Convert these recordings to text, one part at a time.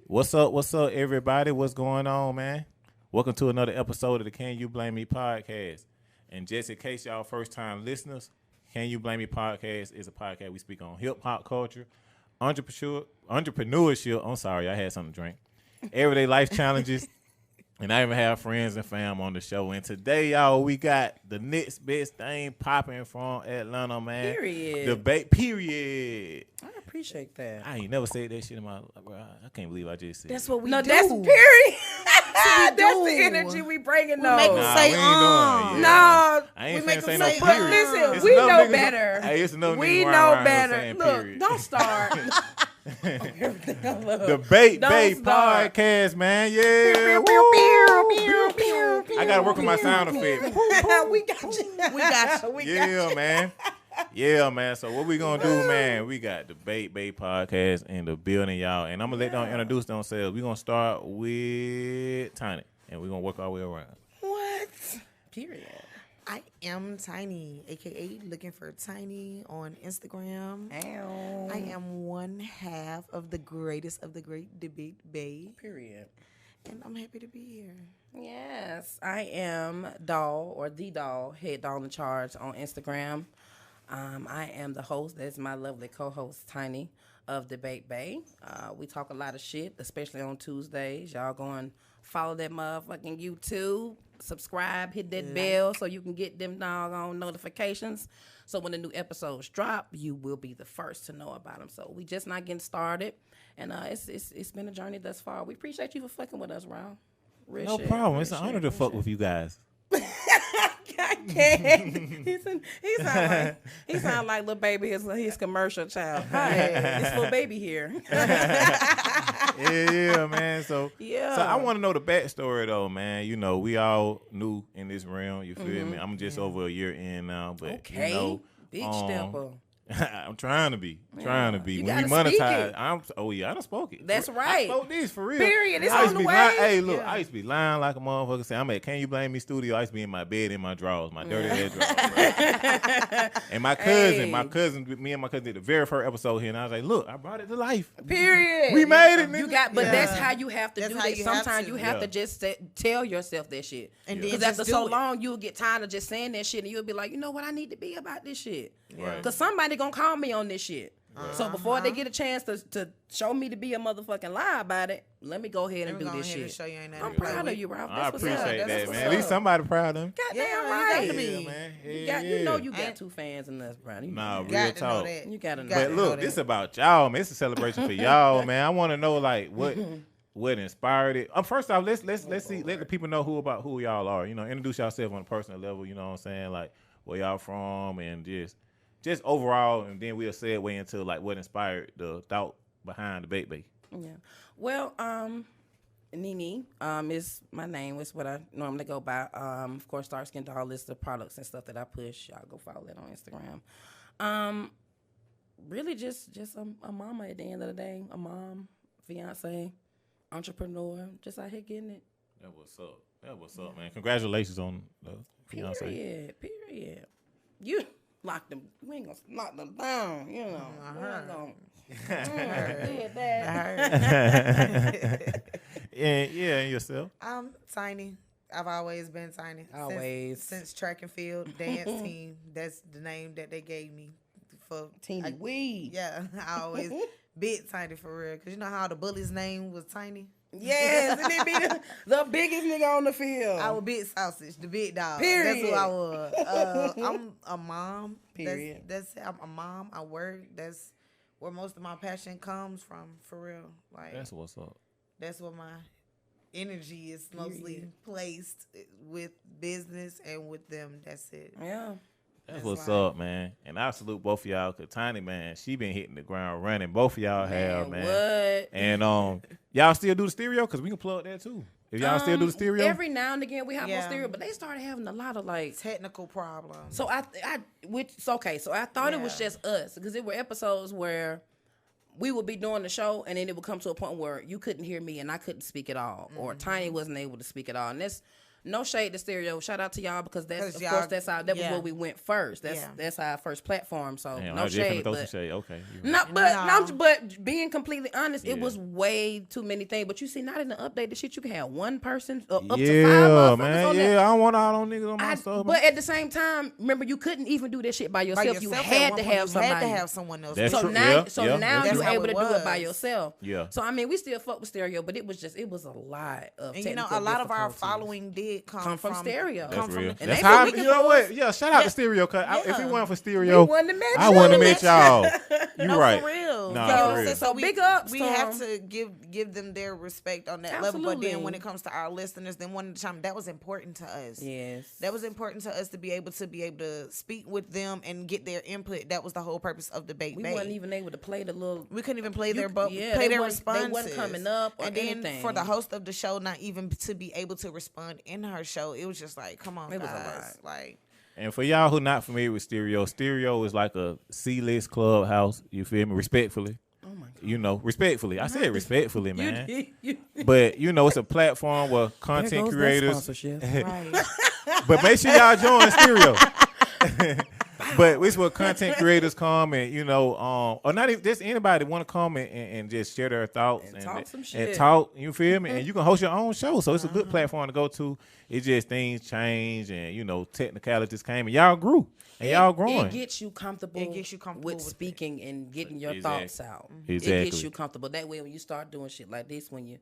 What's up, everybody? What's going on, man? Welcome to another episode of the Can You Blame Me podcast. And just in case y'all first-time listeners, Can You Blame Me podcast is a podcast we speak on hip-hop culture, entrepreneurship. I'm sorry, I had something to drink. Everyday life challenges, and I even have friends and fam on the show. And today, y'all, we got the next best thing popping from Atlanta, man. Period. Debate, period. I appreciate that. I ain't never said that shit in my life, bro. I can't believe I just said That's what we no, do. that's period. That's do. the energy we bringing. We No, make them say, we ain't doing it. no. I ain't We make finna say them no say, period. Listen, It's we enough know niggas- better. Hey, it's enough We niggas know around here better. saying Look, period. don't start. Debate Don't Bay start. podcast, man. Yeah. I gotta work on my sound effect. We got you. We got you. We got Yeah, you. man. Yeah, man. So what we gonna do, man? We got Debate Bay podcast in the building, y'all, and I'm gonna let them introduce themselves. We gonna start with Tiny, and we gonna work our way around. What? Period. I am Tiny, a.k.a. looking for Tiny on Instagram. Ow. I am one half of the greatest of the great Debate Bay, Period. and I'm happy to be here. Yes, I am Doll or the Doll, head doll in charge on Instagram. I am the host. That's my lovely co-host Tiny of Debate Bay. We talk a lot of shit, especially on Tuesdays. Y'all go and follow that motherfucking YouTube. Subscribe, hit that bell so you can get them doggone notifications. So when the new episodes drop, you will be the first to know about them. So we just not getting started, and it's been a journey thus far. We appreciate you for fucking with us, Ron. Real No shit, problem. real It's an shit, honor to real fuck shit. with you guys. I can't. He sound like little baby, his commercial child. Hi, it's little baby here. Yeah, man. So Yeah. So I want to know the backstory though, man. You know, we all new in this realm. You feel me? I'm just over a year in now, but Okay, you know, big stepper. I'm trying to be. Trying to be. You When we gotta speak monetize, it. I done spoke it. That's I right. spoke this for real. Period. It's I used on to the be lying. way. Hey, look, Yeah. I used to be lying like a motherfucker. Say I'm at Can You Blame Me studio. I used to be in my bed in my drawers, my dirty ass drawers. Bro. And my cousin, me and my cousin did the very first episode here, and I was like, look, I brought it to life. Period. We made it, nigga. You got, but Yeah. that's how you have to That's do how it. you have Sometimes to. you have Yeah. to just tell yourself that shit. And then Because just after do so it. long, you'll get tired of just saying that shit, and you'll be like, you know what, I need to be about this shit. Right. Because somebody gonna call me on this shit. So before they get a chance to show me to be a motherfucking lie about it, let me go ahead and Let me do go this ahead and shit. show you ain't nothing I'm to play proud of with. you, Ralph. I That's what's up. appreciate That's that, what's man. At least up. somebody proud of him. Goddamn Yeah, you right. got to be. Yeah, man. You know you got And- two fans in us, bro. Nah, real Got to know talk. that. You gotta know. got But to look, know this that. about y'all, man. It's a celebration for y'all, man. I want to know like what inspired it. First off, let's see, let the people know who y'all are. You know, introduce yourself on a personal level. You know what I'm saying? Like where y'all from and just overall, and then we'll segue into like what inspired the thought behind the Debate Bay. Yeah. Well, Nene is my name. It's what I normally go by. Of course, Dark Skin Doll is the products and stuff that I push. Y'all go follow that on Instagram. Really just a mama at the end of the day. A mom, fiance, entrepreneur. Just out here getting it. That what's up, man. Congratulations on the fiance. Period. You lock them. We ain't gonna lock them down. You know. We ain't gonna. Did that. Yeah, and yourself. I'm Tiny. I've always been Tiny. Always. Since track and field dance team. That's the name that they gave me for Teeny wee. Yeah, I always bit Tiny for real. Cause you know how the bully's name was Tiny. Yes, and it be the biggest nigga on the field. I was big sausage, the big dog. Period. That's who I was. I'm a mom. Period. That's I'm a mom. I work. That's where most of my passion comes from, for real. Like That's what's up. that's where my energy is mostly placed with business and with them. That's it. Yeah. That's what's up, man. And I salute both of y'all, cause Tiny, man, she been hitting the ground running. Both of y'all have, man. What? And y'all still do the stereo, cause we can plug that too. If y'all still do the stereo, every now and again we have on stereo, but they started having a lot of like technical problems. So I thought it was just us, because there were episodes where we would be doing the show and then it would come to a point where you couldn't hear me and I couldn't speak at all, or Tiny wasn't able to speak at all, and that's. No shade to stereo. Shout out to y'all, because that's of course that was where we went first. That's our first platform. So no shade, but okay. But being completely honest, it was way too many things. But you see, not in the updated shit, you can have one person up to 5 man. on I that. don't want all those niggas on my stuff. But at the same time, remember, you couldn't even do that shit by yourself. You had to have somebody. You had to have someone else. That's true. Now you're able to do it by yourself. Yeah. So I mean, we still fuck with stereo, but it was a lot of. And a lot of our following did come from stereo. That's real. And that's how you know what? Yeah, shout out to stereo. Cause if it wasn't for stereo, I wouldn't have met y'all. You right? For real. Nah, for real. So big ups. We have to give them their respect on that level. But then when it comes to our listeners, then one time that was important to us. Yes, that was important to us to be able to speak with them and get their input. That was the whole purpose of Debate Bay. We wasn't even able to play the little. We couldn't even play their responses. They wasn't coming up or anything. Then for the host of the show not even to be able to respond in her show, it was just like, come on, guys. Like, and for y'all who not familiar with stereo is like a C-list clubhouse. You feel me? Respectfully. Oh my God. You know, respectfully. I said respectfully, man. But it's a platform where content creators. right. But make sure y'all join stereo. But it's where content creators come and or not even just anybody want to come and just share their thoughts and talk some shit and talk. You feel me? And you can host your own show, so it's a good platform to go to. It's just things change and technicalities came and y'all grew and y'all growing. It gets you comfortable. With speaking and getting your thoughts out. Exactly. It gets you comfortable. That way, when you start doing shit like this, when you're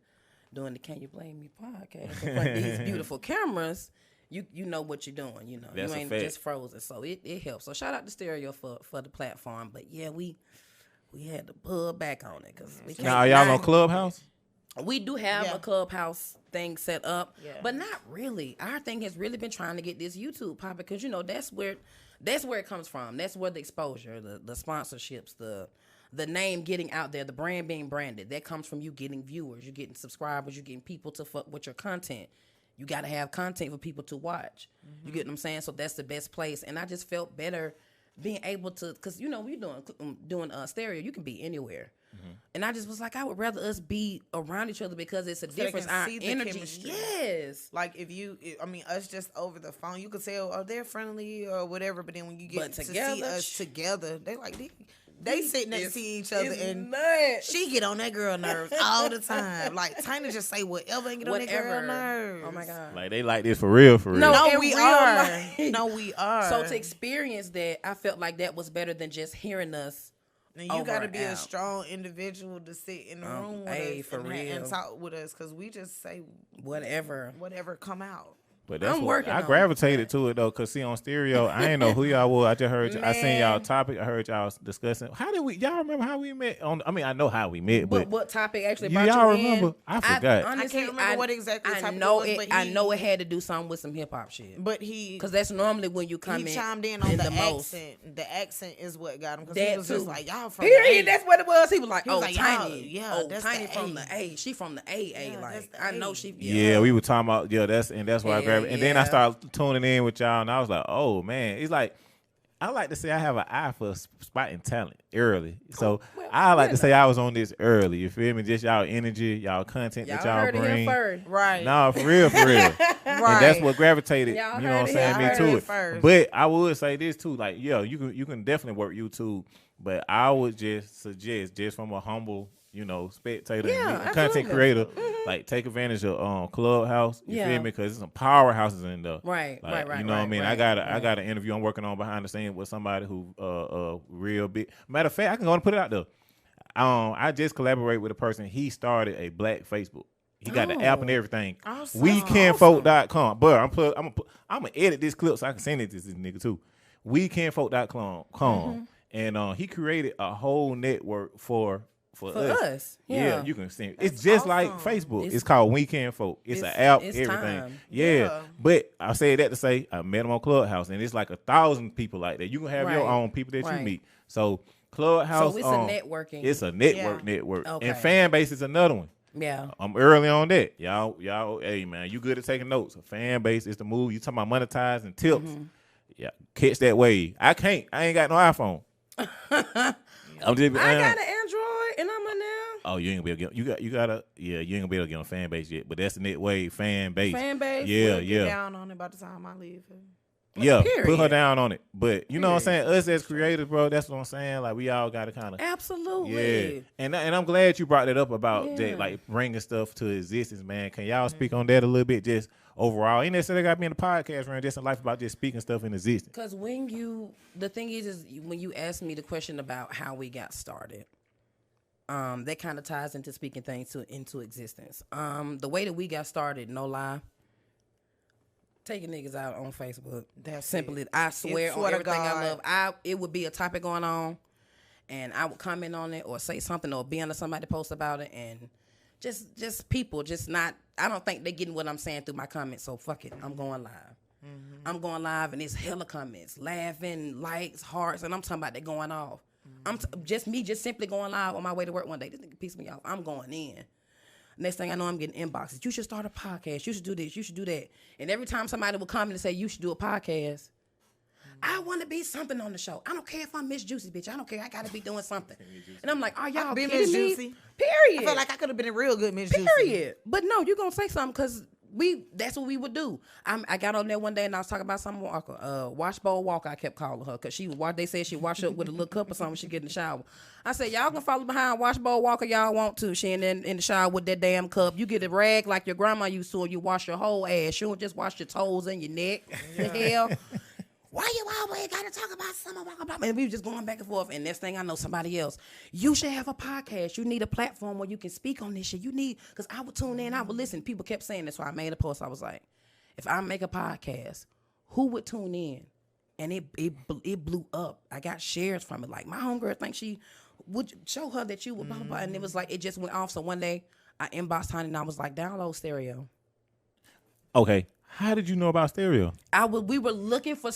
doing the "Can You Blame Me" podcast in front of these beautiful cameras. You know what you're doing, That's you ain't just frozen, so it helps. So shout out to Stereo for the platform, but yeah, we had to pull back on it because we can't. Now, are y'all on Clubhouse? We do have a Clubhouse thing set up, but not really. Our thing has really been trying to get this YouTube popping because that's where it comes from. That's where the exposure, the sponsorships, the name getting out there, the brand being branded, that comes from you getting viewers, you getting subscribers, you getting people to fuck with your content. You got to have content for people to watch. You get what I'm saying? So that's the best place. And I just felt better being able to, because, we're doing stereo. You can be anywhere. And I just was like, I would rather us be around each other because it's a difference. Our energy. Yes. Like us just over the phone, you could say, oh, they're friendly or whatever. But then when you get to see us together, they like, they sitting there to see each other, and nuts. She get on that girl nerves all the time. Like Tina just say whatever and get on that girl nerves. Oh my God. Like they like this for real. No, we are. No, we are. So to experience that, I felt like that was better than just hearing us. And you got to be a strong individual to sit in the room with us and talk with us, because we just say whatever come out. But that's what I gravitated to it though, cause see on stereo, I ain't know who y'all were. I just heard I seen y'all topic. I heard y'all discussing. How did y'all remember how we met? I know how we met, but what topic actually brought y'all you remember? In? I forgot. I can't remember what exactly. I know it. But I know it had to do something with some hip hop shit. But because that's normally when you come in. He chimed in on the accent. The accent is what got him, because he was just like, y'all from period. That's what it was. He was like, Tiny, Tiny from the A. She from the AA. Like I know she. Yeah, we were talking about that's why I grabbed it, and then I started tuning in with y'all, and I was like, oh man, it's like I like to say I have an eye for spotting talent early. So I like to say I was on this early. You feel me? Just y'all energy, y'all content that y'all bring. Right. No, for real. Right. And that's what gravitated, y'all you know what I'm saying, me to it. First. But I would say this too, like, you can definitely work YouTube, but I would just suggest, just from a humble, spectator and content creator, like take advantage of Clubhouse. You feel me? Because there's some powerhouses in there. Right. You know what I mean? I got an interview I'm working on behind the scenes with somebody who real big. Matter of fact, I can go and put it out there. I just collaborate with a person. He started a black Facebook. He got the app and everything. Awesome. WeCanFolk.com. But I'm gonna edit this clip so I can send it to this nigga too. WeCanFolk.com. And he created a whole network for for us. Yeah. You can see. It's just like Facebook. It's called Weekend Folk. It's an app. It's everything. Time. Yeah. But I say that to say I met them on Clubhouse, and it's like 1,000 people like that. You can have your own people that you meet. So Clubhouse. So it's a networking. It's a network. Okay. And fan base is another one. Yeah. I'm early on that. Y'all, hey man, you good at taking notes. A fan base is the move. You talking about monetizing tips. Yeah, catch that wave. I ain't got no iPhone. I got an Android and I'm a now. Oh, you ain't gonna be able to get you ain't gonna be able to get on fan base yet. But that's the net wave fan base. Fan base? Yeah, Get down on it by the time I leave. Yeah, put her down on it. But you know what I'm saying? Us as creators, bro, that's what I'm saying. Like we all gotta kinda Absolutely. Yeah. And I'm glad you brought that up about that, like bringing stuff to existence, man. Can y'all speak on that a little bit just overall? Ain't necessarily got me in the podcast room, just in life about just speaking stuff in existence. Because the thing is when you ask me the question about how we got started, that kind of ties into speaking things into existence. The way that we got started, no lie, taking niggas out on Facebook. That's simply, I swear on everything I love. It would be a topic going on, and I would comment on it or say something or be under somebody post about it, and just people just not. I don't think they getting what I'm saying through my comments. So fuck it, I'm going live. I'm going live, and it's hella comments, laughing, likes, hearts, and I'm talking about they going off. I'm just simply going live on my way to work one day. This nigga pissed me off. I'm going in. Next thing I know, I'm getting inboxes. You should start a podcast. You should do this. You should do that. And every time somebody would comment and say, you should do a podcast, I want to be something on the show. I don't care if I'm Miss Juicy, bitch. I don't care. I got to be doing something. And I'm like, are y'all kidding me? Juicy. Period. I feel like I could have been a real good Miss Juicy. Period. But no, you're going to say something because that's what we would do. I got on there one day and I was talking about some Walker, Washbowl Walker. I kept calling her because they said she wash up with a little cup or something when she get in the shower. I said, y'all can follow behind Washbowl Walker y'all want to. She in the shower with that damn cup. You get a rag like your grandma used to, or you wash your whole ass. You don't just wash your toes and your neck. The hell. Why you always gotta talk about someone? And we were just going back and forth. And next thing I know, somebody else. You should have a podcast. You need a platform where you can speak on this shit. Because I would tune in, I would listen. People kept saying this, so I made a post. I was like, if I make a podcast, who would tune in? And it blew up. I got shares from it. Like my homegirl thinks she would show her that you would blah, blah, blah. And it was like, it just went off. So one day I inboxed Tiny and I was like, download Stereo. Okay. How did you know about Stereo? We were looking for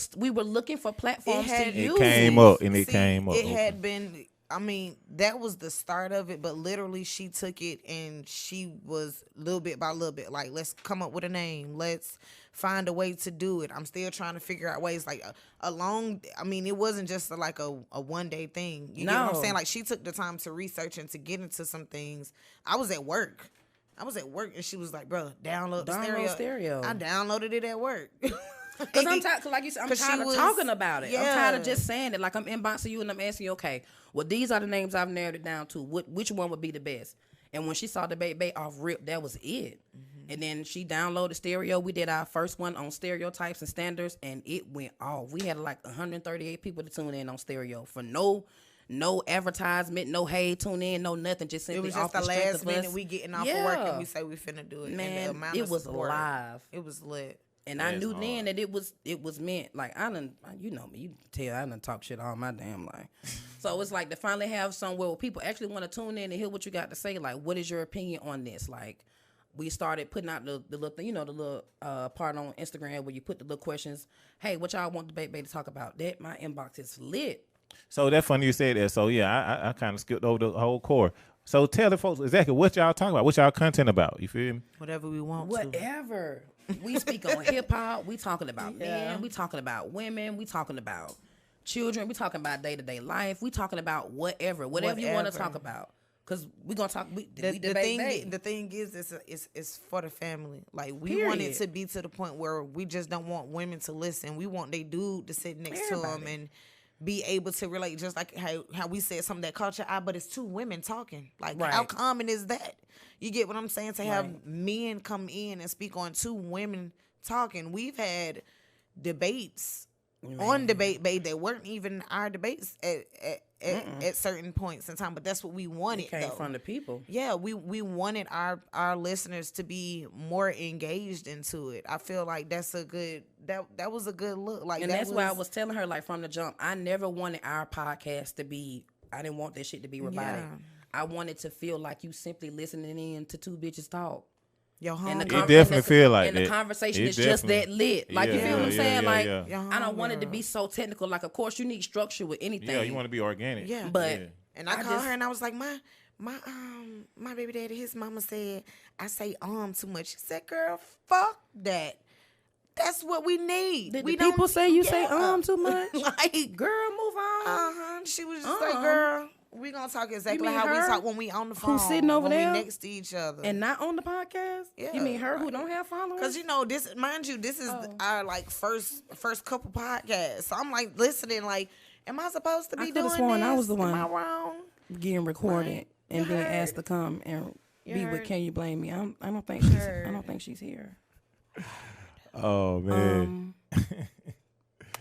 platforms to use. It came up. It had been. I mean, that was the start of it, but literally she took it and she was little bit by little bit like, let's come up with a name. Let's find a way to do it. I'm still trying to figure out ways like it wasn't just like a one day thing. You know what I'm saying? Like she took the time to research and to get into some things. I was at work and she was like, bro, download Stereo. I downloaded it at work. Because I'm tired, like you said, I'm tired of talking about it. Yeah. I'm tired of just saying it. Like I'm inboxing you and I'm asking you, okay, well, these are the names I've narrowed it down to. Which one would be the best? And when she saw the Bay off rip, that was it. Mm-hmm. And then she downloaded Stereo. We did our first one on stereotypes and standards, and it went off. We had like 138 people to tune in on Stereo for no advertisement, no hey, tune in, no nothing. Just simply it was just off the last minute we getting off of work and we say we finna do it. Man, and the amount it was live. It was lit. And I knew then that it was meant. Like I done, you know me, you can tell I done talk shit all my damn life. So it's like to finally have somewhere where people actually want to tune in and hear what you got to say. Like, what is your opinion on this? Like, we started putting out the little thing, the little part on Instagram where you put the little questions. Hey, what y'all want the baby to talk about? That my inbox is lit. So that's funny you said that. So yeah, I kind of skipped over the whole core. So tell the folks exactly what y'all talking about, what y'all content about. You feel me? Whatever we want. Whatever. We speak on hip hop. We talking about men. We talking about women. We talking about children. We talking about day-to-day life. We talking about whatever you want to talk about. Cause we gonna talk. The thing is, it's for the family. Like we want it to be to the point where we just don't want women to listen. We want they dude to sit next to them and be able to relate. Just like how we said something that caught your eye, but it's two women talking. Like how common is that? You get what I'm saying? To have men come in and speak on two women talking. We've had debates on Debate Bay that weren't even our debates at certain points in time, but that's what we wanted. It came from the people. Yeah, we wanted our listeners to be more engaged into it. I feel like that's a good that was a good look. Like, and that's why I was telling her, like, from the jump, I never wanted our podcast to be. I didn't want that shit to be robotic. Yeah. I wanted to feel like you simply listening in to two bitches talk. Your home. And It definitely feel like that. And the conversation It is just that lit. Like, you feel what I'm saying? I don't want it to be so technical. Like, of course, you need structure with anything. Yeah, you want to be organic. Yeah. But and I called her and I was like, my baby daddy, his mama said I say too much. She said, girl, fuck that. That's what we need. Did people say you say too much? Like, girl, move on. She was just like, girl, we gonna talk exactly how we talk when we on the phone. Who's sitting over there? We next to each other. And not on the podcast? Yeah. You mean her who don't have followers? Because, this, mind you, this is our, like, first couple podcasts. So I'm, like, listening, like, am I supposed to be doing this? I was the one. Am I wrong? Getting recorded and being asked to come and be with Can You Blame Me? I don't think she's here. Oh, man.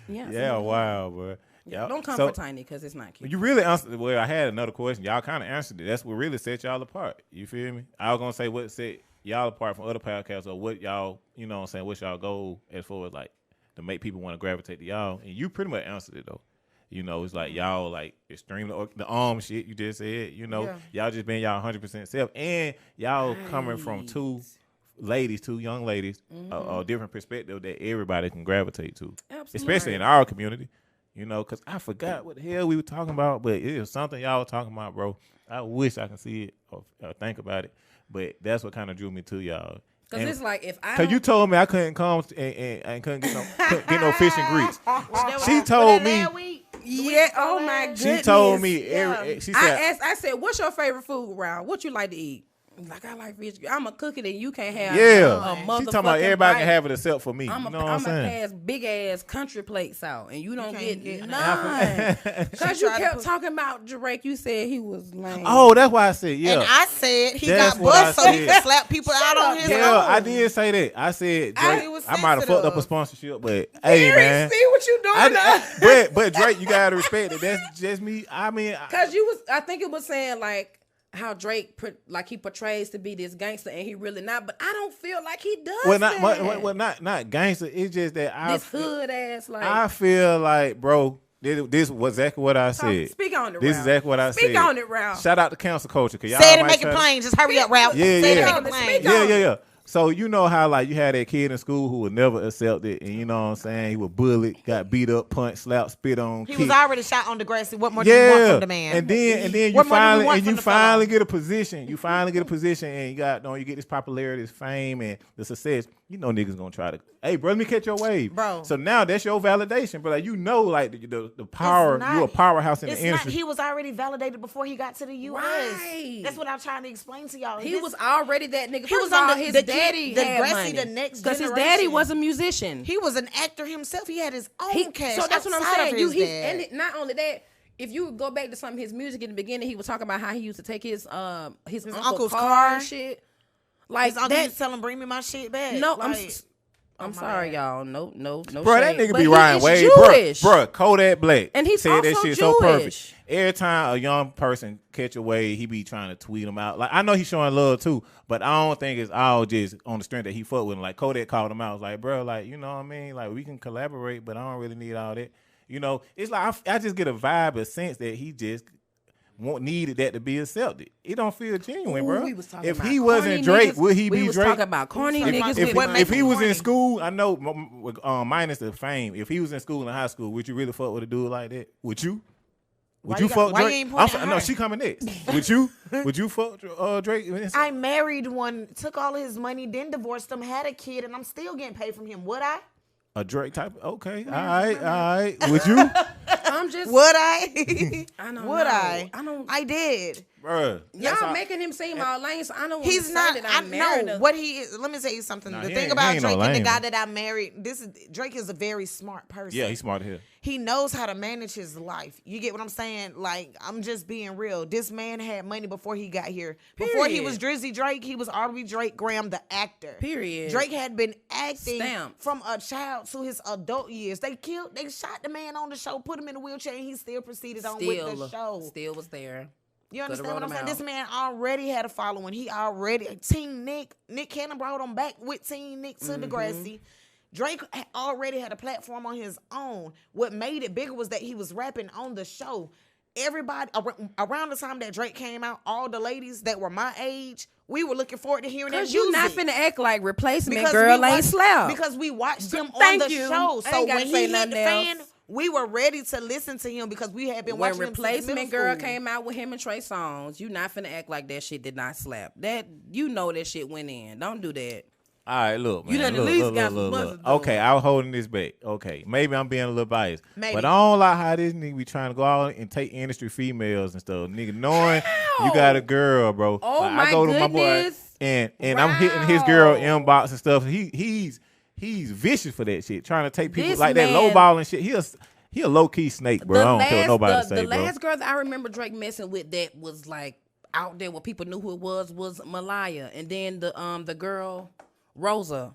Yeah. Wow, bro. Yeah, don't come for Tiny because it's not cute. You really answered. Well, I had another question. Y'all kind of answered it. That's what really set y'all apart. You feel me? I was gonna say what set y'all apart from other podcasts, or what y'all, you know what I'm saying, what's y'all goal as far as like to make people want to gravitate to y'all. And you pretty much answered it though. It's like y'all like extremely the shit you just said. Y'all just being y'all 100% self, and y'all coming from two young ladies, a different perspective that everybody can gravitate to. Absolutely. Especially in our community. Because I forgot what the hell we were talking about, but it was something y'all were talking about, bro. I wish I could see it or think about it, but that's what kind of drew me to y'all. Because it's like because you told me I couldn't come and couldn't get no fish and grits. She told me. Yeah. Oh my goodness. She told me. She said, I said, "What's your favorite food, Round? What you like to eat?" Like, I like fish. I'm a cook it and you can't have a motherfucking she talking about everybody bite. can have it except for me. I'm you know what I'm saying? pass big ass country plates out and you don't get none. Because you kept talking about Drake. You said he was lame. Oh, that's why I said yeah. And I said he got bust so he could slap people out on his own. Yeah, I did say that. I said Drake, I might have fucked up a sponsorship, but hey man. See what you doing now? But Drake, you gotta respect it. That's just me. I mean, because I think it was saying like how Drake he portrays to be this gangster and he really not, but I don't feel like he does. Not gangster. It's just that this hood ass like. I feel like, bro, this was exactly what I said. Speak on it, This is exactly what I said. Speak on it, Ralph. Shout out to cancel culture, cause y'all say it and make it plain. Just hurry up, Ralph. Yeah, say it and make it plain. Yeah. So you know how like you had that kid in school who would never accept it, and you know what I'm saying, he was bullied, got beat up, punched, slapped, spit on. He was already shot on Degrassi. What more do you want from the man? And then you finally get a position. You finally get a position, and you get this popularity, this fame, and the success. You know niggas gonna try to, hey bro, let me catch your wave, bro. So now that's your validation, bro. Like like the power, you're a powerhouse in the industry. He was already validated before he got to the U.S. Right. That's what I'm trying to explain to y'all. He was already that nigga. He was on his daddy had money. The next because his daddy was a musician. He was an actor himself. He had his own cash. So that's what I'm saying. And not only that. If you go back to some of his music in the beginning, he was talking about how he used to take his uncle's car and shit. Like his uncle used to tell him, "Bring me my shit back." No, like, I'm sorry, y'all. No. Bro, shade. that nigga but be riding way, bro. Kodak Black, and he's said also that shit Jewish. So perfect. Every time a young person catch a wave, he be trying to tweet him out. Like I know he's showing love too, but I don't think it's all just on the strength that he fuck with him. Like Kodak called him out, was like, bro, like you know what I mean? Like we can collaborate, but I don't really need all that. It's like I just get a vibe, a sense that he just needed that to be accepted. It don't feel genuine, bro. If he wasn't Drake, would he be Drake? We was talking about corny niggas. If he was in school, I know, minus the fame, if he was in school in high school, would you really fuck with a dude like that? Would you? Would you fuck Drake? No, she coming next. Would you? Would you fuck Drake? I married one, took all of his money, then divorced him, had a kid, and I'm still getting paid from him. Would I? A Drake type? Okay. All right. Would you? I'm just. Would I? I don't Would know. I? I don't. I did. Bruh. Y'all making him seem all lame, so I don't want to He's say not. that I'm married. What he is. Let me tell you something. The thing about Drake and the guy that I married, Drake is a very smart person. Yeah, he's smart here. He knows how to manage his life. You get what I'm saying? Like, I'm just being real. This man had money before he got here. Period. Before he was Drizzy Drake, he was Aubrey Drake Graham, the actor. Period. Drake had been acting Stamped. from a child to his adult years. They shot the man on the show, put him in a wheelchair, and he still proceeded on with the show. Still was there. You understand what I'm saying? This man already had a following. He already, Teen Nick Cannon brought him back with Teen Nick to Degrassi. Drake already had a platform on his own. What made it bigger was that he was rapping on the show. everybody around the time that Drake came out, all the ladies that were my age, we were looking forward to hearing that music. You not finna act like Replacement Girl ain't slap. Because we watched him on the show. So when he hit the fan, we were ready to listen to him because we had been watching him since middle school. When Replacement Girl came out with him and Trey Songz, you not finna act like that shit did not slap. That you know that shit went in. Don't do that. All right, look, man. You done at least got some buzzers. Okay, I was holding this back. Okay, maybe I'm being a little biased. Maybe. But I don't like how this nigga be trying to go out and take industry females and stuff. Nigga, knowing you got a girl, bro. Oh, like, my I go goodness. to my boy and I'm hitting his girl inbox and stuff. He's vicious for that shit. Trying to take people this like man, that low ball and shit. He a low key snake, bro. I don't care what nobody say, the bro. The last girl that I remember Drake messing with that was like out there where people knew who it was Malaya, and then the girl Rosa.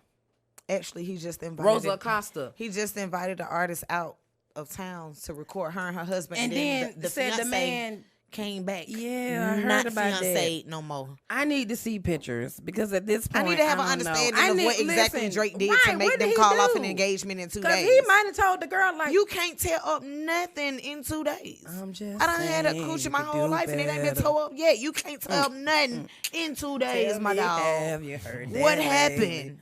Actually, he just invited Rosa Acosta. He just invited the artist out of town to record her and her husband. And then the said the man came back. Yeah, I heard about that. No more. I need to see pictures because at this point I need to have an understanding of what exactly Drake did to make them call off an engagement in 2 days. Because he might have told the girl like, you can't tear up nothing in 2 days. I done had a coochie my whole life and it ain't been tore up yet. You can't tear up nothing in 2 days, my dog. Have you heard that? What happened?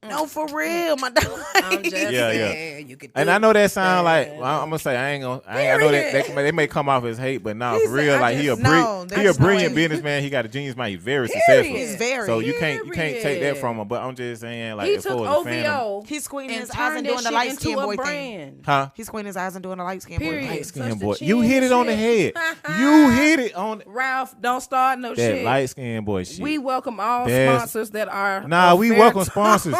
No, for real, my dog. I'm just saying, you could. And I know that sound like I'm gonna say I know that they may come off as hate, but nah, for real, like he a brilliant businessman. He got a genius mind. He's very successful. He's very. So you can't take that from him. But I'm just saying, like, he took OVO. He's squinting his eyes and doing the light skin boy thing. Huh? He's squinting his eyes and doing the light skin boy. Light skin boy. You hit it on the head. You hit it on. Ralph, don't start no shit. That light skin boy shit. We welcome all sponsors that are. Nah, we welcome sponsors.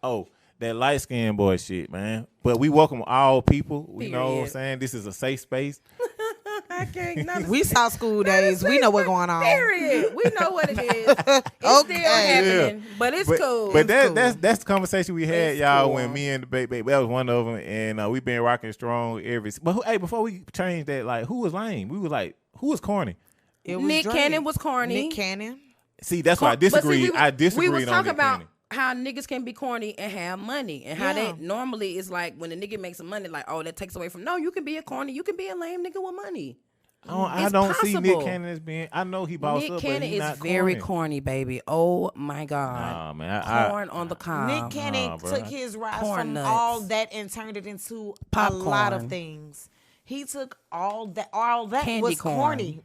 Oh, that light skin boy shit, man. But we welcome all people. You know what I'm saying? This is a safe space. I can't. We saw School Days. We know what's going on. Period. We know what it is. It's still happening, but it's cool. But that's the conversation we had, y'all, when me and the baby, that was one of them, and we been rocking strong every. But hey, before we change that, like, who was lame? We was like, who was corny? It was Nick Drake. Cannon was corny. Nick Cannon. See, that's why I disagree. I disagree. We was talking about Cannon. how niggas can be corny and have money, and how that normally is like when a nigga makes some money, like, oh, that takes away from. No, you can be a corny, you can be a lame nigga with money. I don't see Nick Cannon as being. I know he bossed up, but he's not is very corny, baby. Oh my god. Nah, man. Corn on the cob. Nick Cannon took his rise from all that and turned it into a lot of things. He took all that Candy was corn. corny.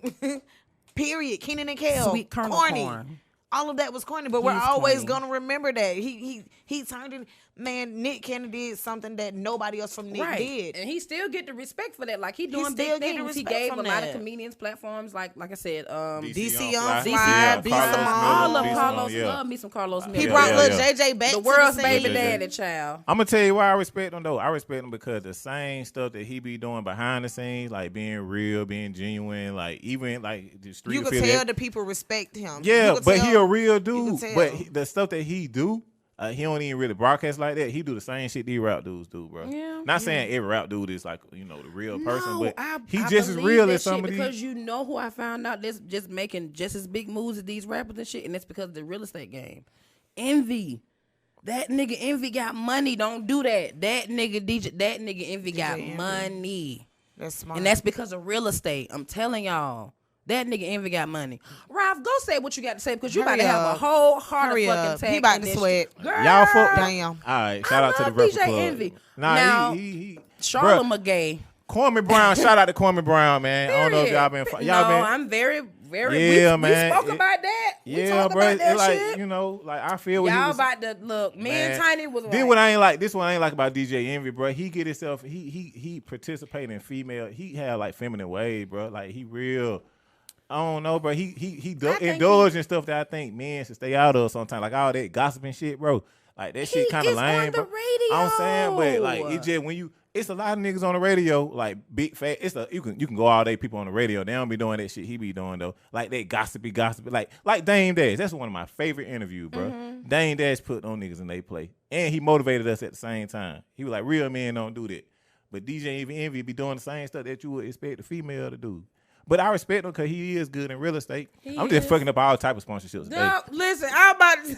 Period. Kenan and Kel. Sweet kernel corny. corn. All of that was corny, but we're always gonna remember that he turned it. Man, Nick Cannon did something that nobody else from Nick did, and he still get the respect for that. Like he doing big things. He gave a lot of comedians platforms, like I said, DC on Fly, B Simone, all of Carlos. Love me some Carlos. He brought little JJ back. The world's to the baby daddy child. I'm gonna tell you why I respect him though. I respect him because the same stuff that he be doing behind the scenes, like being real, being genuine, like even like the street. You can tell the people respect him. Yeah, but he a real dude. But the stuff that he do. He don't even really broadcast like that. He do the same shit these rap dudes do, bro. Yeah, not saying every rap dude is like, the real person, but he just as real as some of these. Because you know who I found out that's just making just as big moves as these rappers and shit, and it's because of the real estate game. Envy. That nigga Envy got money. Don't do that. That nigga Envy got money. That's smart. And that's because of real estate. I'm telling y'all. That nigga Envy got money. Ralph, go say what you got to say because you about to have a whole heart of fucking tag. He about to sweat. Girl. Y'all fuck. Damn. All right, shout out to the Breakfast DJ Club. Envy. Nah, now, he Charlotte McGay. Kwame Brown, shout out to Kwame Brown, man. I don't know if y'all been. I'm very. Yeah, man. We spoke about that. Yeah, we bro. about that like shit. like I feel what y'all he was, about to look. Me and Tiny was right. This what I ain't like about DJ Envy, bro. He get himself. He participate in female. He have like feminine ways, bro. Like he real. I don't know, bro. He indulge in stuff that I think men should stay out of sometimes. Like all that gossiping shit, bro. Like that shit kind of lame, bro. I'm saying, but like it just when it's a lot of niggas on the radio, like big fat. You can go all day people on the radio. They don't be doing that shit he be doing though. Like that gossipy, like Dame Dash. That's one of my favorite interviews, bro. Mm-hmm. Dame Dash put on niggas and they play, and he motivated us at the same time. He was like, real men don't do that, but DJ Envy be doing the same stuff that you would expect a female to do. But I respect him because he is good in real estate. I'm just is. fucking up all type of sponsorships. No, listen, I'm about to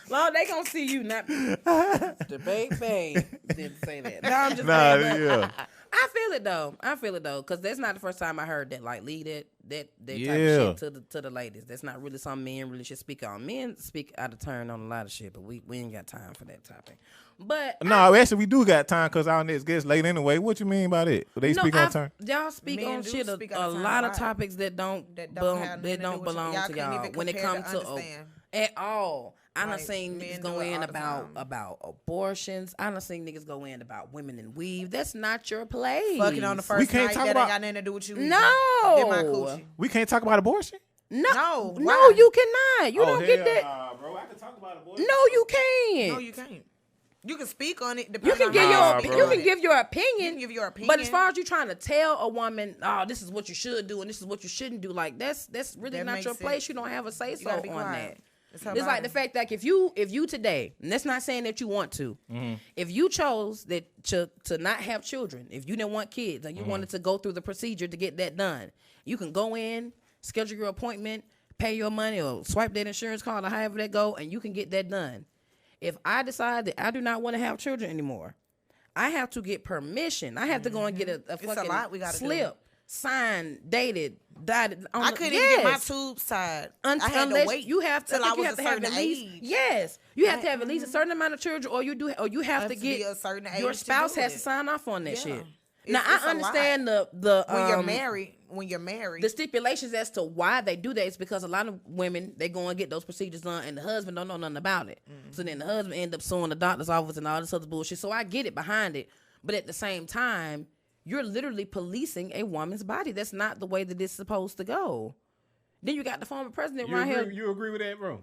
Lord, they gonna see you, not the baby didn't say that. No, I'm just saying. Yeah. I feel it though, because that's not the first time I heard that. Like, lead that type Yeah. of shit to the ladies. That's not really something men really should speak on. Men speak out of turn on a lot of shit, but we ain't got time for that topic. But No, actually, we do got time because our next guest late anyway. What you mean by that? They speak on turn? Y'all speak Men on do shit speak a out of turn lot a of lot. topics that don't have belong nothing to do with belong y'all to can't y'all even when it compare comes to to understand. at all. I done Like, seen men niggas do go it in all the time. about abortions. I done seen niggas go in about women in weave. That's not your place. Fucking on the first can't night, talk that about- ain't got nothing to do with you. either. No. They're my coochie. We can't talk about abortion? No, why? you cannot. You don't get that. Nah, bro. I can talk about abortion. No, you can't. No, you can't. You can speak on it. You depending can on give how your you speak you on can it. give your opinion. You can give your opinion. But as far as you trying to tell a woman, oh, this is what you should do and this is what you shouldn't do, like that's really That not makes your sense. place. You don't have a say You so gotta be on quiet. that. It's her It's like the body. fact that if you today, and that's not saying that you want to, if you chose that to not have children, if you didn't want kids and you wanted to go through the procedure to get that done, you can go in, schedule your appointment, pay your money or swipe that insurance card or however that go, and you can get that done. If I decide that I do not want to have children anymore, I have to get permission. I have to go and get a It's fucking a lot we gotta slip, signed, dated, dotted. On I the- couldn't even get my yes. tube side. Until, I had unless to wait you have to, till I you was have a to have certain at least, age. yes, you have to have at least a certain amount of children, or you have to to get be a certain your age to spouse do has it. to sign off on that Yeah. shit. It's- Now it's a I understand the when you're married, the stipulations as to why they do that is because a lot of women they go and get those procedures done and the husband don't know nothing about it. So then the husband end up suing the doctor's office and all this other bullshit. So I get it behind it, but at the same time, you're literally policing a woman's body. That's not the way that it's supposed to go. Then you got the former president right here. You agree with that, bro?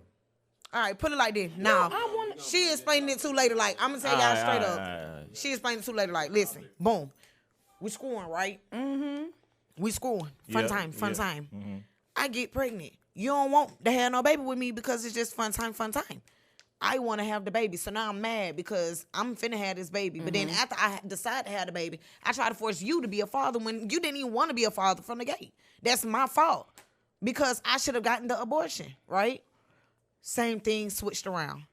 all right, put it like this. Now, I wanna- she explained it too later. Like, I'm gonna tell y'all straight up. She explained it too later. Like, listen, boom, we screwing, right? Mm-hmm. We screwing. Fun time. Mm-hmm. I get pregnant. You don't want to have no baby with me because it's just fun time. I want to have the baby. So now I'm mad because I'm finna have this baby. But then after I decide to have the baby, I try to force you to be a father when you didn't even want to be a father from the gate. That's my fault because I should have gotten the abortion, right? Same thing switched around.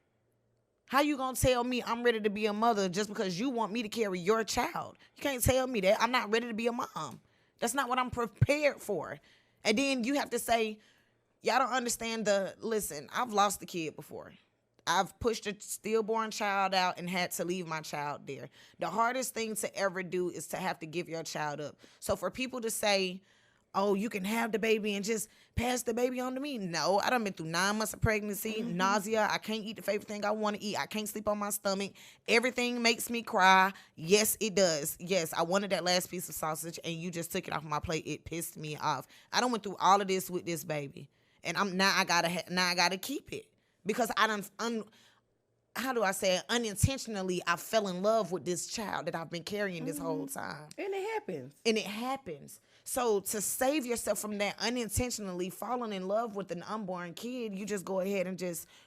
How you gonna tell me I'm ready to be a mother just because you want me to carry your child? You can't tell me that. I'm not ready to be a mom. That's not what I'm prepared for. And then you have to say, y'all don't understand listen, I've lost a kid before. I've pushed a stillborn child out and had to leave my child there. The hardest thing to ever do is to have to give your child up. So for people to say, oh, you can have the baby and just pass the baby on to me. No, I done been through 9 months of pregnancy, nausea. I can't eat the favorite thing I want to eat. I can't sleep on my stomach. Everything makes me cry. Yes, it does. Yes, I wanted that last piece of sausage and you just took it off my plate. It pissed me off. I done went through all of this with this baby. And I gotta keep it. Because I done how do I say it? Unintentionally, I fell in love with this child that I've been carrying this whole time. And it happens. So to save yourself from that unintentionally falling in love with an unborn kid, you just go ahead and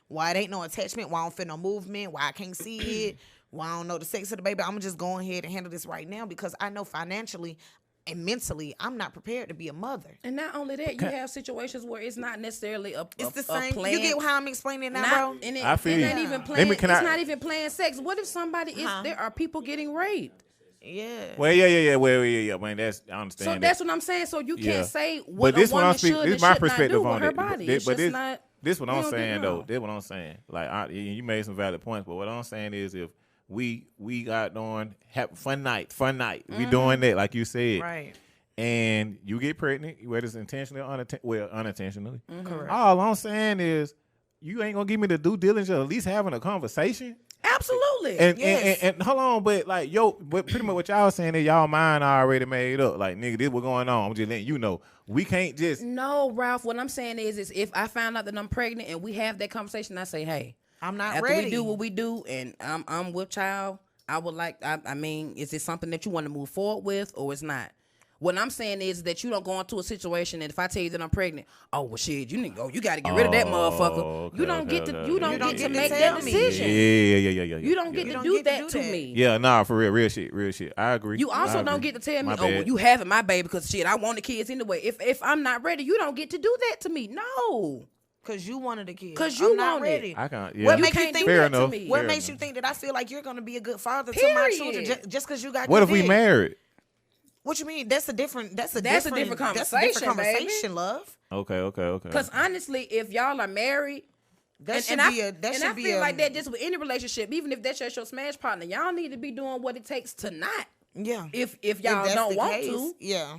why it ain't no attachment, why I don't feel no movement, why I can't see it, why I don't know the sex of the baby, I'm going to just go ahead and handle this right now because I know financially and mentally I'm not prepared to be a mother. And not only that, you have situations where it's not necessarily It's the same. plan. You get how I'm explaining it now, bro? And I feel it you. ain't even Let playing. me- It's can I- not even playing sex. What if somebody is? There are people getting raped. Yeah. Well, yeah. Well, yeah. Man, I understand. So that. that's what I'm saying. So you can't Yeah. say But what this a what woman I'm speaking. should This and my should not perspective do with on her it. body. This, It's but just this, not. this what we I'm don't get saying it though. wrong. This what I'm saying. Like you made some valid points, but what I'm saying is if we got doing fun night. We doing that like you said. Right. And you get pregnant, whether it's intentionally or unintentionally. Correct. All I'm saying is you ain't gonna give me the due diligence of at least having a conversation. Absolutely. And hold on, but but pretty much what y'all saying is y'all mind already made up. Like, nigga, this what's going on. I'm just letting you know. We can't just No, Ralph. What I'm saying is if I found out that I'm pregnant and we have that conversation, I say, hey, I'm not after ready. we do what we do, and I'm with child, I would like. I mean, is it something that you want to move forward with, or it's not? What I'm saying is that you don't go into a situation and if I tell you that I'm pregnant, oh well shit, you got to get rid of that motherfucker. Okay, you don't get to make tell that me. decision. Yeah. You don't get to do that to me. Yeah, nah, for real shit. I agree. You also don't get to tell me, My oh, well, bad. you having my baby because shit, I want the kids anyway. If I'm not ready, you don't get to do that to me. No. Because you wanted a kid. Because you I'm not wanted ready. I can't. Yeah. What You makes you can't think do Fair that enough. to me. What Fair makes enough. you think that I feel like you're going to be a good father to my Period. children just because you got What your if we dick? married? What you mean? That's a different That's a different conversation, love. Okay. Because honestly, if y'all are married, That should I feel like that just with any relationship, even if that's just your smash partner, y'all need to be doing what it takes to not. Yeah. If y'all that's don't the want case, to. yeah.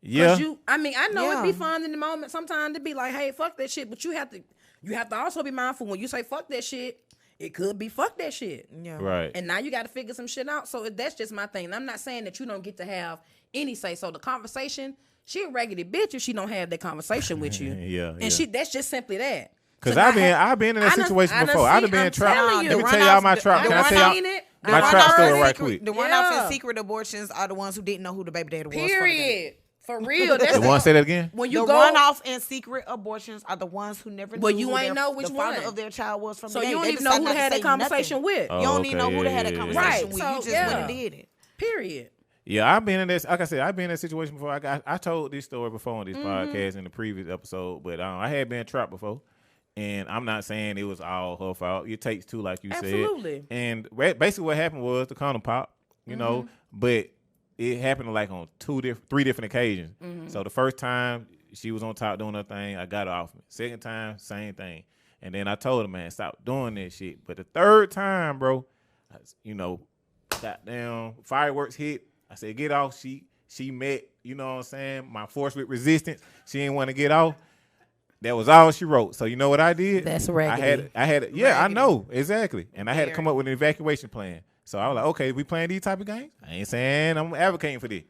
Yeah. I know it'd be Yeah. fun in the moment sometimes to be like, hey, fuck that shit, but you have to also be mindful when you say fuck that shit, it could be fuck that shit. Yeah. Right. And now you got to figure some shit out. So that's just my thing. And I'm not saying that you don't get to have any say. So the conversation, she a raggedy bitch if she don't have that conversation with you. Yeah. And that's just simply that. Because So I've been in that situation before. I've been trapped. Let me tell y'all my trap. Can I tell y'all my trap story right quick? The runoffs and secret abortions are the ones who didn't know who the baby daddy was. Period. For real. That's The one say that again? When you The go runoff and secret abortions are the ones who never knew you who ain't know which the father one. of their child was from So the you gate. don't They even know who decide to not have that say conversation nothing. with. Oh, You don't even know who to have that yeah. conversation Right. with. So, You just yeah. went and did it. Period. Yeah, I've been in this. Like I said, I've been in that situation before. I told this story before on this Mm-hmm. podcast in the previous episode, but I had been trapped before, and I'm not saying it was all her fault. It takes two, like you Absolutely. said. And basically, what happened was the condom pop, you know, but it happened like on three different occasions. So the first time she was on top doing her thing, I got her off me. Second time, same thing. And then I told her, man, stop doing that shit. But the third time, bro, goddamn fireworks hit. I said, get off. She met, you know what I'm saying, my force with resistance. She didn't want to get off. That was all she wrote. So you know what I did? That's raggedy. I had yeah, I know, exactly. And I had to come up with an evacuation plan. So I was like, okay, we playing these type of games? I ain't saying I'm advocating for this.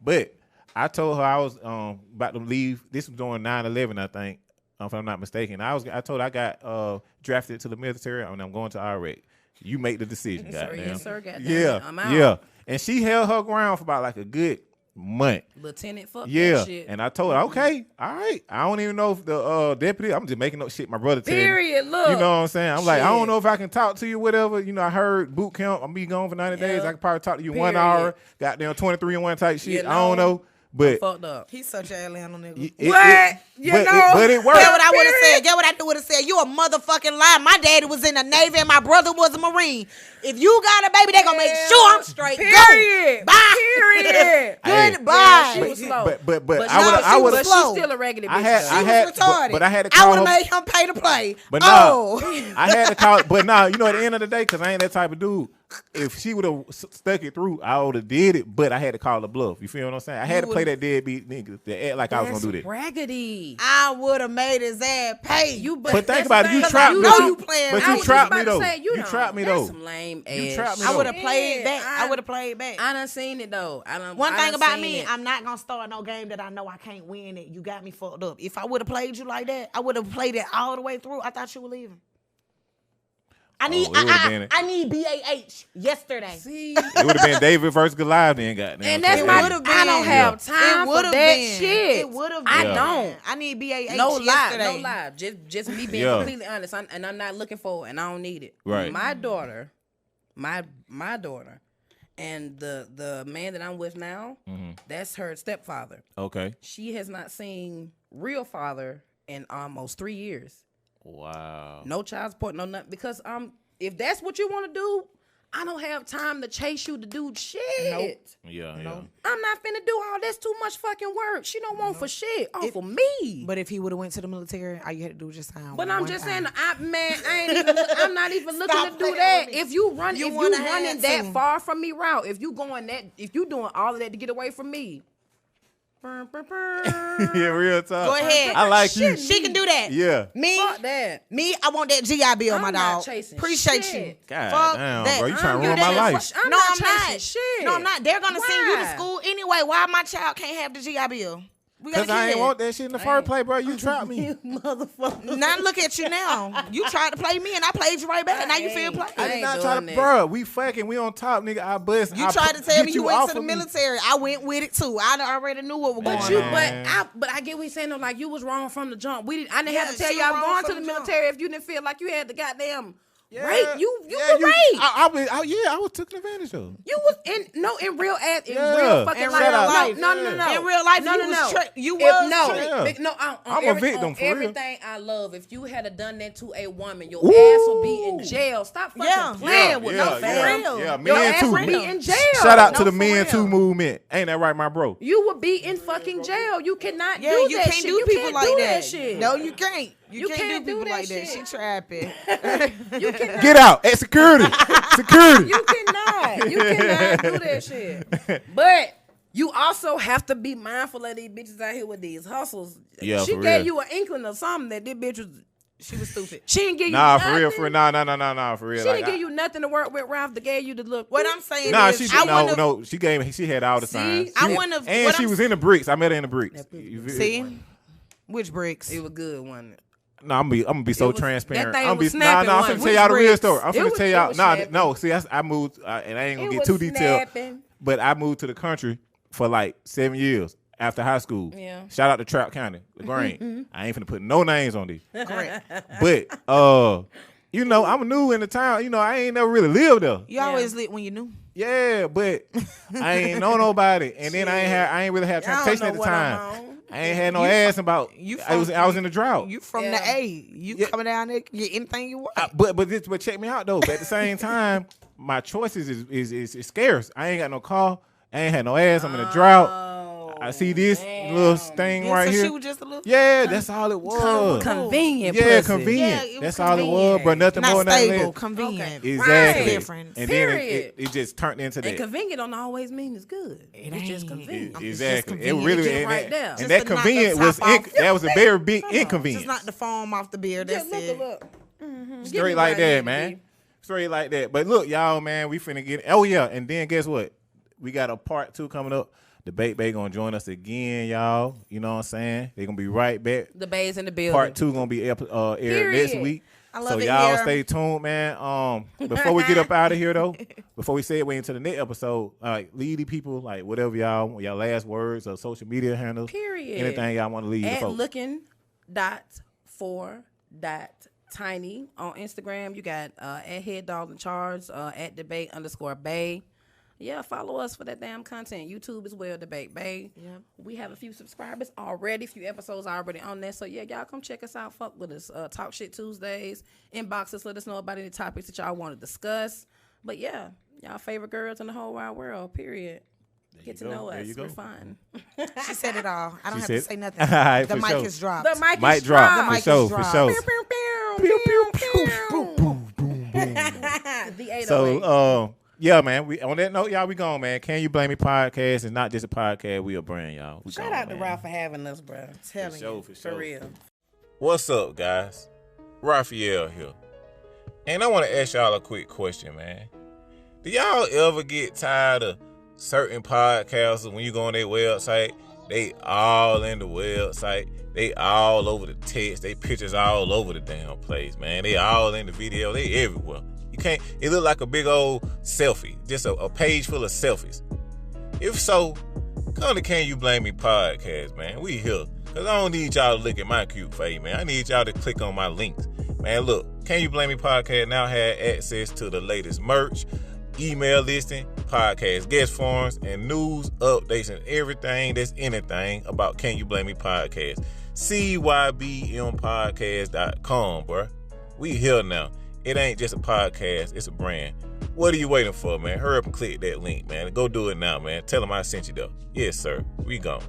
But I told her I was about to leave. This was during 9/11, I think, if I'm not mistaken. I told her I got drafted to the military and I'm going to Iraq. You make the decision, goddamn. Yes, sir. Goddamn. Yeah, I'm out. yeah. And she held her ground for about like a good month. Lieutenant, fuck Yeah, that shit. and I told her, okay, all right. I don't even know if the deputy. I'm just making up shit. My brother tell me. Period. Look. You know what I'm saying? I'm like, I Shit. don't know if I can talk to you, whatever. You know, I heard boot camp. I'm be gone for 90 days. Yeah. I can probably talk to you Period. 1 hour. Goddamn 23 and 1 type shit. You I don't know, know, but fucked up. He's such an Atlanta nigga. But it worked. Get what I would have said. Get what I would have said. You a motherfucking lie. My daddy was in the Navy and my brother was a Marine. If you got a baby, they gonna make sure I'm straight. Period. Go. Bye. Period. Goodbye. She was slow. But I would But slow. she's still a raggedy bitch. I had, though. I She had, was retarded. but I had to I call would have her. made him pay to play. But oh. I had to call. But nah, you know, at the end of the day, because I ain't that type of dude. If she would have stuck it through, I would have did it. But I had to call the bluff. You feel what I'm saying? I had to play that deadbeat nigga to act like I was gonna do that. Raggedy. I would have made his ass pay. But think about it. You trapped me. know you playing. But I you was trapped about me to though. say, You trapped me though. That's some lame ass. You trapped me I though. would have played back. Yeah, I would have played back. I done seen it though. One I thing done about seen me, it. I'm not gonna start no game that I know I can't win it. You got me fucked up. If I would have played you like that, I would have played it all the way through. I thought you were leaving. I need I need BAH yesterday. See, It would have been David versus Goliath then, goddamn. and that's It my. would've I don't been. have time for would've that been. shit. It would have. I Yeah. don't. I need BAH No lie, yesterday. no lie. Just me being Yeah. completely honest, and I'm not looking for it, and I don't need it. Right. My daughter, my daughter, and the man that I'm with now, that's her stepfather. Okay. She has not seen real father in almost 3 years. Wow. No child support, no nothing. Because if that's what you want to do, I don't have time to chase you to do shit. Yeah. I'm not finna do all this too much fucking work. She don't want for shit off of me. But if he would have went to the military, all you had to do was just sign. But I'm one just time. saying, I'm not even looking Stop to do playing that. with me. If you running wouldn't have that to. far from me route, if you doing all of that to get away from me. Yeah, real talk. Go ahead. I like you. She can do that. Yeah. Me, Fuck that. I want that GI Bill, I'm my not dog. chasing Appreciate shit. you. God Fuck damn, that. bro. You trying to I'm ruin my not- life. I'm No, not I'm chasing not. shit. No, I'm not. They're gonna send you to Why? school anyway. Why my child can't have the GI Bill? Because I ain't want that shit in the first place, bro. You trapped me. You motherfucker. Now look at you now. You tried to play me and I played you right back. And now you feel played. I did not try to, bro. We fucking. We on top, nigga. I bust. You tried to tell me you went to the military. I went with it too. I already knew what was going on. But I get what you're saying though. Like you was wrong from the jump. I didn't have to tell you I was going to the military if you didn't feel like you had the goddamn. Right, you were right. I was taken advantage of. You was in real fucking life. No. In real life, you was I'm a victim for everything I love. If you had done that to a woman, your ass would be in jail. Stop fucking playing with no fam. Yeah, your ass would be in jail. Shout out to the Men Too movement. Ain't that right, my bro? You would be in fucking jail. You cannot do that shit. You can't do people like that. No, you can't. You can't do people like that. She trapping. You cannot. Get out. At security. Security. You cannot do that shit. But you also have to be mindful of these bitches out here with these hustles. Yeah, she gave you an inkling of something that this bitch was. She was stupid. She didn't give you nothing. For real. Nah, for real. She didn't give you nothing to work with. Ralph that gave you the look. What I'm saying is, she gave me. She had all the signs. She was in the bricks. I met her in the bricks. See, which bricks? It was good, wasn't it? No, I'm gonna be so transparent. I'm finna tell y'all the real story. I'm finna tell y'all. No. See, I moved, and I ain't gonna get too detailed. But I moved to the country for like 7 years after high school. Yeah. Shout out to Trout County, LaGrange. I ain't finna put no names on these. Correct. But I'm new in the town. I ain't never really lived there. You always lit when you knew. Yeah, but I ain't know nobody, and then I ain't really had transportation at the time. I ain't had no ass about. I was in the drought. You from the A. You coming down there, get anything you want. But check me out though. But at the same time, my choices is scarce. I ain't got no car. I ain't had no ass. I'm in a drought. I see this little thing right here. She was just a little. Yeah, that's all it was. Convenient. Yeah, convenient. That's all it was, bro. Nothing more, nothing less. Convenient. Exactly. Difference. And then it just turned into that. And convenient don't always mean it's good. It's just convenient. Exactly. It really right there. And that convenient was that was a very big inconvenience. Just not the foam off the beer. That's it. Look. Straight like that, man. Straight like that. But look, y'all, man, we finna get. Oh yeah, and then guess what? We got a part 2 coming up. The Bay gonna join us again, y'all. You know what I'm saying? They gonna be right back. The Bay's in the building. Part 2 gonna be aired next week. I love y'all stay tuned, man. Before we get up out of here though, before we segue into the next episode, lead the people, like whatever y'all last words or social media handles. Period. Anything y'all want to leave the folks. looking.for.tiny on Instagram. You got at Head Dog in Charge, at debate_Bay. Yeah, follow us for that damn content. YouTube as well, Debate Bay. Yeah. We have a few subscribers already, a few episodes already on there. So, yeah, y'all come check us out. Fuck with us. Talk Shit Tuesdays. Inbox us. Let us know about any topics that y'all want to discuss. But, yeah, y'all favorite girls in the whole wide world, period. Get to know us. We're fun. She said it all. I don't have to say nothing. The mic is dropped. The mic is dropped. For sure. The 808. So, yeah, man. On that note, y'all, we gone, man. Can You Blame Me podcast is not just a podcast. We a brand, y'all. Shout out to Ralph for having us, bro. For sure. For real. What's up, guys? Raphael here. And I want to ask y'all a quick question, man. Do y'all ever get tired of certain podcasts when you go on their website? They all in the website. They all over the text. They pictures all over the damn place, man. They all in the video. They everywhere. It look like a big old selfie, just a page full of selfies. If so, come to Can You Blame Me podcast, man. We here. Because I don't need y'all to look at my cute face, man. I need y'all to click on my links. Man, look, Can You Blame Me podcast now have access to the latest merch, email listing, podcast guest forums, and news, updates, and everything that's anything about Can You Blame Me podcast. CYBM podcast.com, bro. We here now. It ain't just a podcast, it's a brand. What are you waiting for, man? Hurry up and click that link, man. Go do it now, man. Tell them I sent you though. Yes, sir. We gone.